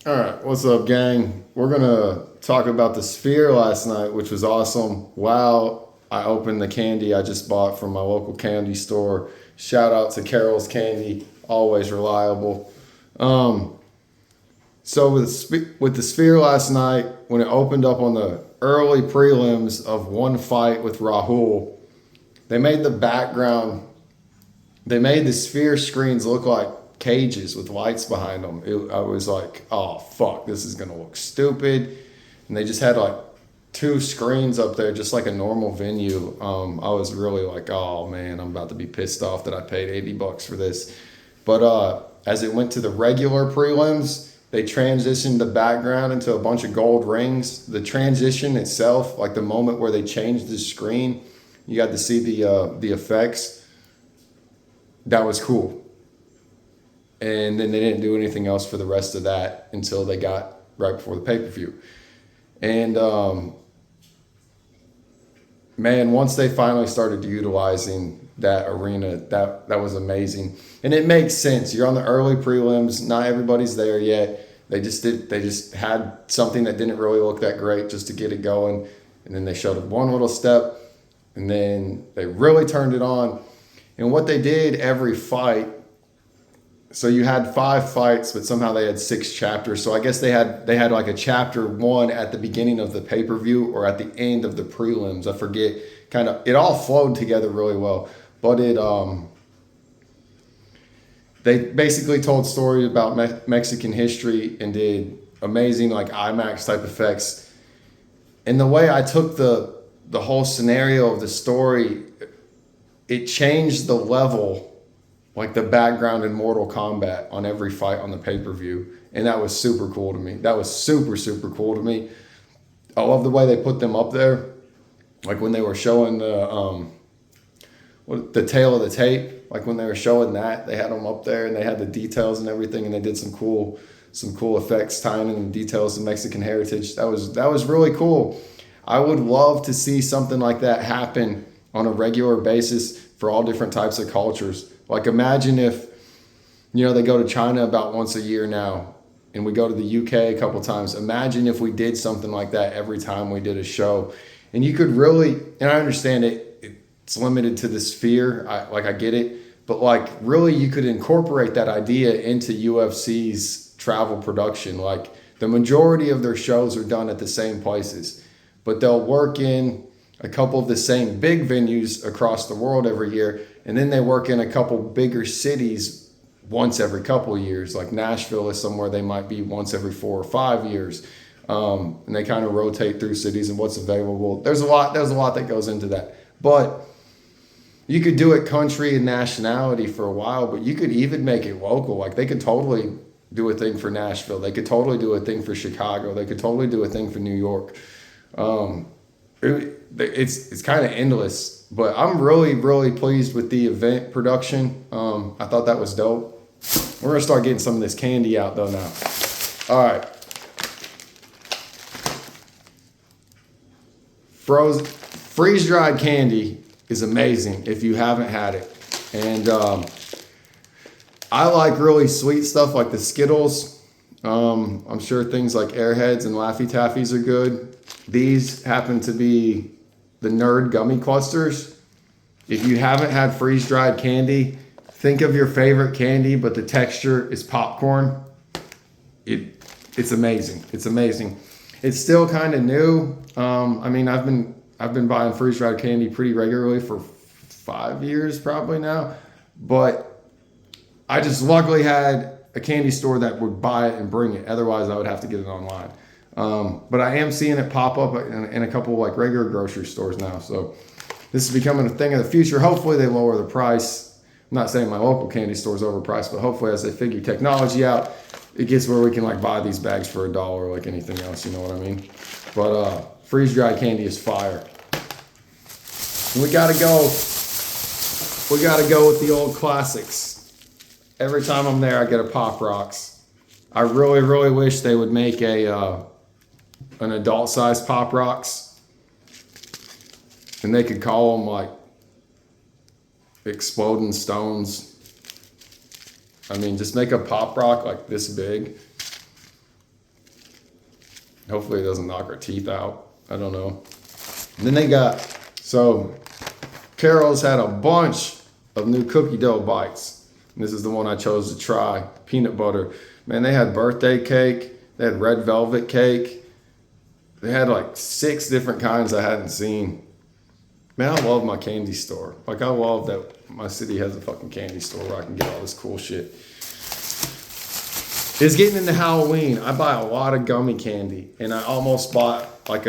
All right, what's up, gang? We're gonna talk about the Sphere last night, which was awesome. Wow, I opened the candy I just bought from my local candy store. Shout out to Carol's Candy, always reliable. Um, with the Sphere last night, when it opened up on the early prelims of one fight with Rahul, they made the background they made the Sphere screens look like cages with lights behind them. I was like, oh fuck, this is gonna look stupid. And they just had like two screens up there, just like a normal venue. I was really like, oh man, I'm about to be pissed off that I paid $80 for this. But as it went to the regular prelims, they transitioned the background into a bunch of gold rings. The transition itself, like the moment where they changed the screen, you got to see the effects. That was cool. And then they didn't do anything else for the rest of that until they got right before the pay-per-view. And man, once they finally started utilizing that arena, that was amazing. And it makes sense. You're on the early prelims. Not everybody's there yet. They just had something that didn't really look that great just to get it going. And then they showed up one little step, and then they really turned it on. And what they did every fight, so you had 5 fights, but somehow they had 6 chapters. So I guess they had like a chapter one at the beginning of the pay-per-view or at the end of the prelims. I forget. Kind of, it all flowed together really well. But they basically told stories about Mexican history and did amazing like IMAX type effects. And the way I took the whole scenario of the story, it changed the level, like the background in Mortal Kombat on every fight on the pay-per-view. And that was super cool to me. That was super, super cool to me. I love the way they put them up there. Like when they were showing the tail of the tape, like when they were showing that, they had them up there and they had the details and everything, and they did some cool effects tying in the details of Mexican heritage. That was really cool. I would love to see something like that happen on a regular basis for all different types of cultures. Like imagine if, they go to China about once a year now, and we go to the UK a couple times. Imagine if we did something like that every time we did a show. And you could really, and I understand it's limited to the Sphere. I get it, but like really you could incorporate that idea into UFC's travel production. Like the majority of their shows are done at the same places, but they'll work in a couple of the same big venues across the world every year, and then they work in a couple bigger cities once every couple of years. Like Nashville is somewhere they might be once every 4 or 5 years, and they kind of rotate through cities and what's available. There's a lot that goes into that, but you could do it country and nationality for a while, but you could even make it local. Like they could totally do a thing for Nashville. They could totally do a thing for Chicago. They could totally do a thing for New York. It's kind of endless, but I'm really, really pleased with the event production. I thought that was dope. We're gonna start getting some of this candy out though now. All right, freeze dried candy is amazing if you haven't had it, and I like really sweet stuff like the Skittles. I'm sure things like Airheads and Laffy Taffies are good. These happen to be the Nerd Gummy Clusters. If you haven't had freeze-dried candy, think of your favorite candy, but the texture is popcorn. It's amazing. It's amazing. It's still kind of new. I mean, I've been buying freeze-dried candy pretty regularly for 5 years probably now, but I just luckily had a candy store that would buy it and bring it. Otherwise, I would have to get it online. But I am seeing it pop up in a couple of like regular grocery stores now. So this is becoming a thing of the future. Hopefully they lower the price. I'm not saying my local candy store is overpriced, but hopefully as they figure technology out, it gets where we can like buy these bags for $1 like anything else. You know what I mean? But freeze dried candy is fire. And we gotta go with the old classics. Every time I'm there, I get a Pop Rocks. I really, really wish they would make an adult size Pop Rocks, and they could call them like Exploding Stones. I mean, just make a Pop Rock like this big Hopefully it doesn't knock our teeth out. I don't know. And then they got, so Carol's had a bunch of new cookie dough bites. And this is the one I chose to try, peanut butter. Man, they had birthday cake. They had red velvet cake. They had like 6 different kinds I hadn't seen. Man, I love my candy store. Like, I love that my city has a fucking candy store where I can get all this cool shit. It's getting into Halloween. I buy a lot of gummy candy, and I almost bought like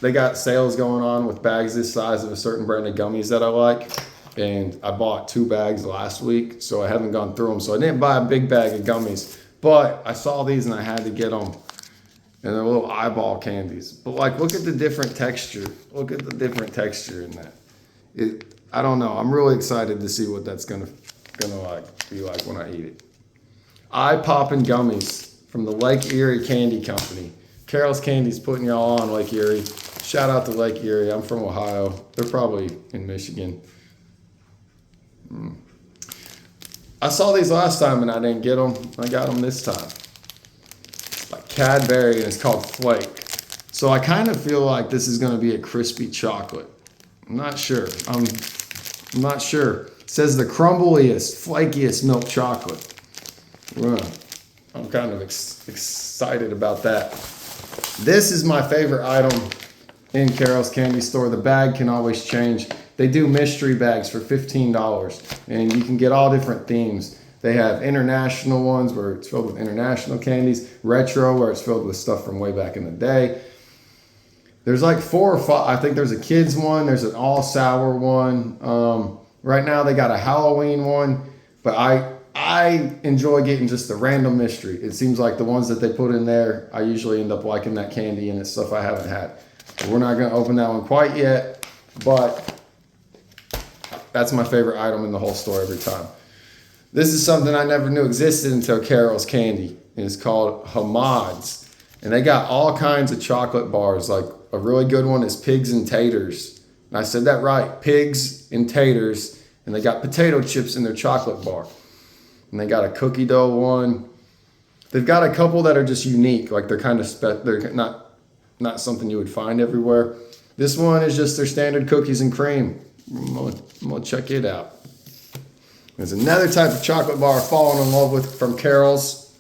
they got sales going on with bags this size of a certain brand of gummies that I like, and I bought 2 bags last week, so I haven't gone through them. So I didn't buy a big bag of gummies, but I saw these and I had to get them, and they're little eyeball candies. But like, look at the different texture. Look at the different texture in that. I don't know. I'm really excited to see what that's gonna like be like when I eat it. Eye-popping gummies from the Lake Erie Candy Company. Carol's Candy's putting y'all on, Lake Erie. Shout out to Lake Erie. I'm from Ohio. They're probably in Michigan. I saw these last time and I didn't get them. I got them this time. Like Cadbury, and it's called Flake. So I kind of feel like this is going to be a crispy chocolate. I'm not sure. I'm not sure. It says the crumbliest, flakiest milk chocolate. I'm kind of excited about that. This is my favorite item in Carol's Candy Store. The bag can always change. They do mystery bags for $15, and you can get all different themes. They have international ones where it's filled with international candies, retro where it's filled with stuff from way back in the day. There's like 4 or 5. I think there's a kids one. There's an all sour one. Right now they got a Halloween one, but I enjoy getting just the random mystery. It seems like the ones that they put in there, I usually end up liking that candy, and it's stuff I haven't had. But we're not going to open that one quite yet, but that's my favorite item in the whole store every time. This is something I never knew existed until Carol's Candy. It's called Hamad's, and they got all kinds of chocolate bars. Like, a really good one is Pigs and Taters. And I said that right, Pigs and Taters, and they got potato chips in their chocolate bar. And they got a cookie dough one. They've got a couple that are just unique. Like, they're kind of they're not something you would find everywhere. This one is just their standard cookies and cream. I'm gonna check it out. There's another type of chocolate bar I've fallen in love with from Carol's.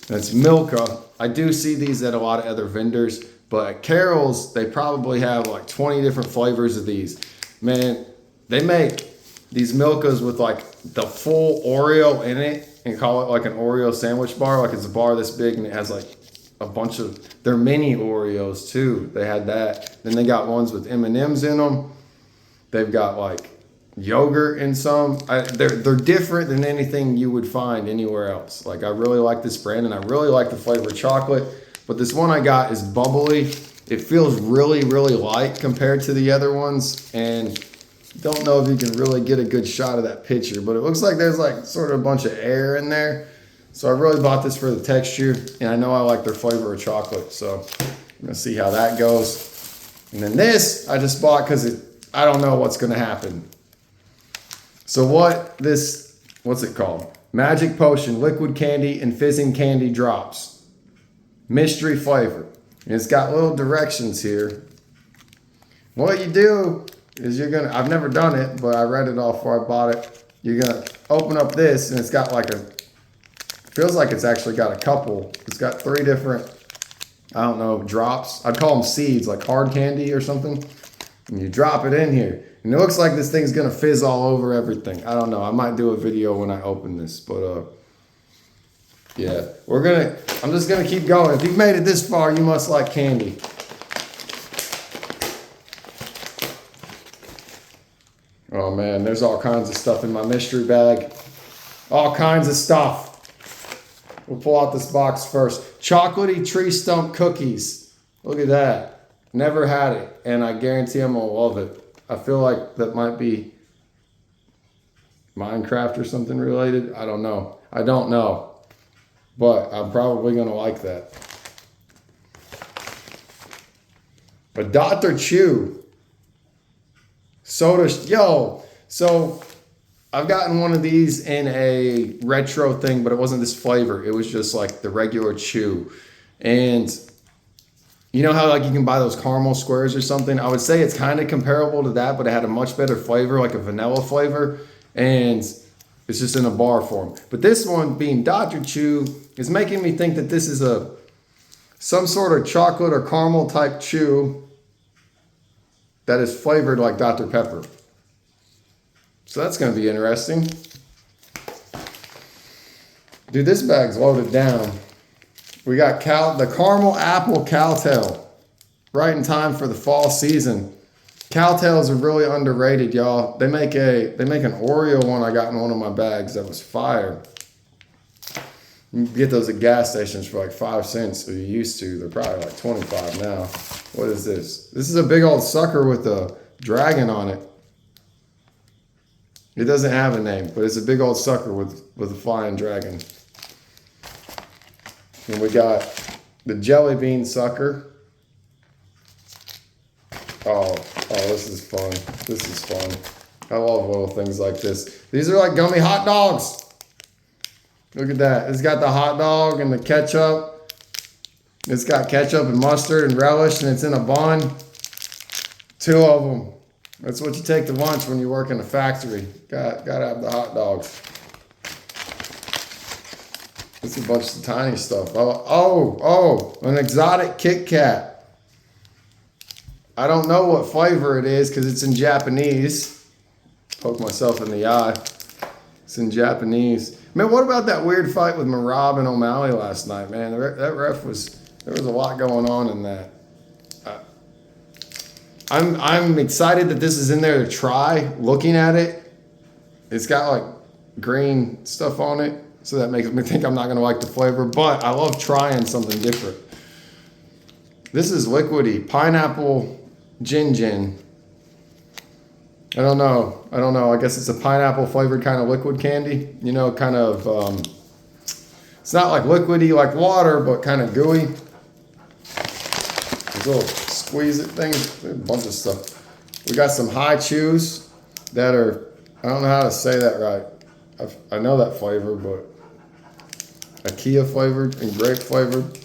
That's Milka. I do see these at a lot of other vendors, but at Carol's, they probably have like 20 different flavors of these. Man, they make these Milkas with like the full Oreo in it and call it like an Oreo sandwich bar. Like, it's a bar this big and it has like a bunch of their mini Oreos too. They had that. Then they got ones with M&Ms in them. They've got like yogurt in some. They're different than anything you would find anywhere else. Like, I really like this brand, and I really like the flavor of chocolate. But this one I got is bubbly. It feels really, really light compared to the other ones, and don't know if you can really get a good shot of that picture, but it looks like there's like sort of a bunch of air in there. So I really bought this for the texture, and I know I like their flavor of chocolate, so I'm gonna see how that goes. And then this I just bought because I don't know what's gonna happen. So what's it called? Magic Potion Liquid Candy and Fizzing Candy Drops. Mystery flavor. And it's got little directions here. What you do is I've never done it, but I read it all before I bought it. You're gonna open up this, and it's got like feels like it's actually got a couple. It's got 3 different, I don't know, drops. I'd call them seeds, like hard candy or something. And you drop it in here. And it looks like this thing's gonna fizz all over everything. I don't know. I might do a video when I open this, but yeah, I'm just gonna keep going. If you've made it this far, you must like candy. Oh man, there's all kinds of stuff in my mystery bag. All kinds of stuff. We'll pull out this box first. Chocolatey tree stump cookies. Look at that. Never had it, and I guarantee I'm gonna love it. I feel like that might be Minecraft or something related. I don't know. But I'm probably gonna like that. A Dr. Chew soda. So I've gotten one of these in a retro thing, but it wasn't this flavor. It was just like the regular chew. And you know how like you can buy those caramel squares or something? I would say it's kind of comparable to that, but it had a much better flavor, like a vanilla flavor. And it's just in a bar form. But this one, being Dr. Chew, is making me think that this is some sort of chocolate or caramel type chew that is flavored like Dr. Pepper. So that's going to be interesting. Dude, this bag's loaded down. We got the caramel apple Cowtail, right in time for the fall season. Cowtails are really underrated, y'all. They make an Oreo one I got in one of my bags that was fire. You can get those at gas stations for like 5 cents, or you used to. They're probably like 25 now. What is this? This is a big old sucker with a dragon on it. It doesn't have a name, but it's a big old sucker with a flying dragon. And we got the jelly bean sucker. Oh, this is fun. This is fun. I love little things like this. These are like gummy hot dogs. Look at that. It's got the hot dog and the ketchup. It's got ketchup and mustard and relish, and it's in a bun. 2 of them. That's what you take to lunch when you work in a factory. Gotta have the hot dogs. It's a bunch of tiny stuff. Oh, an exotic Kit Kat. I don't know what flavor it is because it's in Japanese. Poke myself in the eye. It's in Japanese. Man, what about that weird fight with Marab and O'Malley last night, man? That ref there was a lot going on in that. I'm excited that this is in there to try. Looking at it, it's got like green stuff on it. So that makes me think I'm not going to like the flavor, but I love trying something different. This is liquidy, pineapple gin. I don't know. I guess it's a pineapple flavored kind of liquid candy. You know, kind of, it's not like liquidy like water, but kind of gooey. These little squeeze it things, a bunch of stuff. We got some high chews that are, I don't know how to say that right. I know that flavor, but Akia flavored and grape flavored.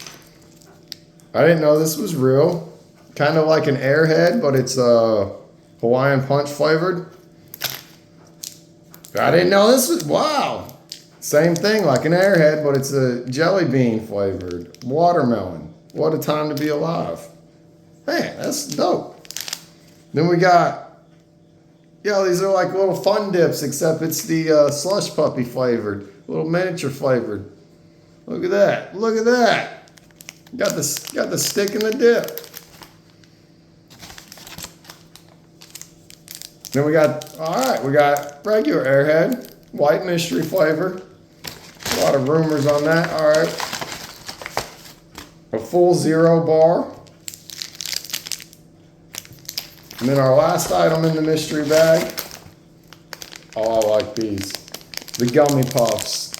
I didn't know this was real. Kind of like an Airhead, but it's Hawaiian Punch flavored. I didn't know this was, wow. Same thing like an Airhead, but it's a jelly bean flavored. Watermelon. What a time to be alive. Man, that's dope. Then we got, these are like little fun dips, except it's the slush puppy flavored, little miniature flavored. Look at that! Look at that! Got the stick in the dip. Then we got regular Airhead, white mystery flavor. A lot of rumors on that. All right, a full zero bar. And then our last item in the mystery bag. Oh, I like these. The gummy puffs.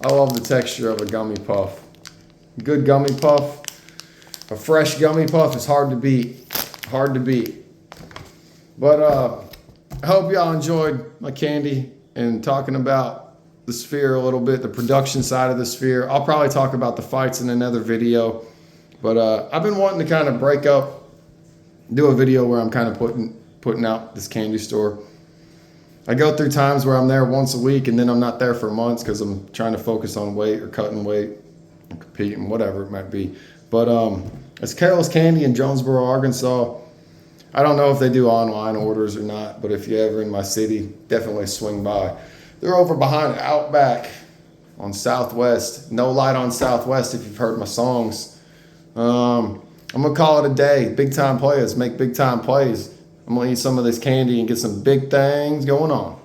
I love the texture of a gummy puff. Good gummy puff. A fresh gummy puff is hard to beat. Hard to beat. But I hope y'all enjoyed my candy and talking about the Sphere a little bit, the production side of the Sphere. I'll probably talk about the fights in another video. But I've been wanting to kind of break up, do a video where I'm kind of putting out this candy store. I go through times where I'm there once a week and then I'm not there for months because I'm trying to focus on weight or cutting weight or competing, whatever it might be. But it's Carol's Candy in Jonesboro, Arkansas. I don't know if they do online orders or not, but if you're ever in my city, definitely swing by. They're over behind Outback on Southwest. No Light on Southwest if you've heard my songs. I'm going to call it a day. Big time players make big time plays. I'm going to eat some of this candy and get some big things going on.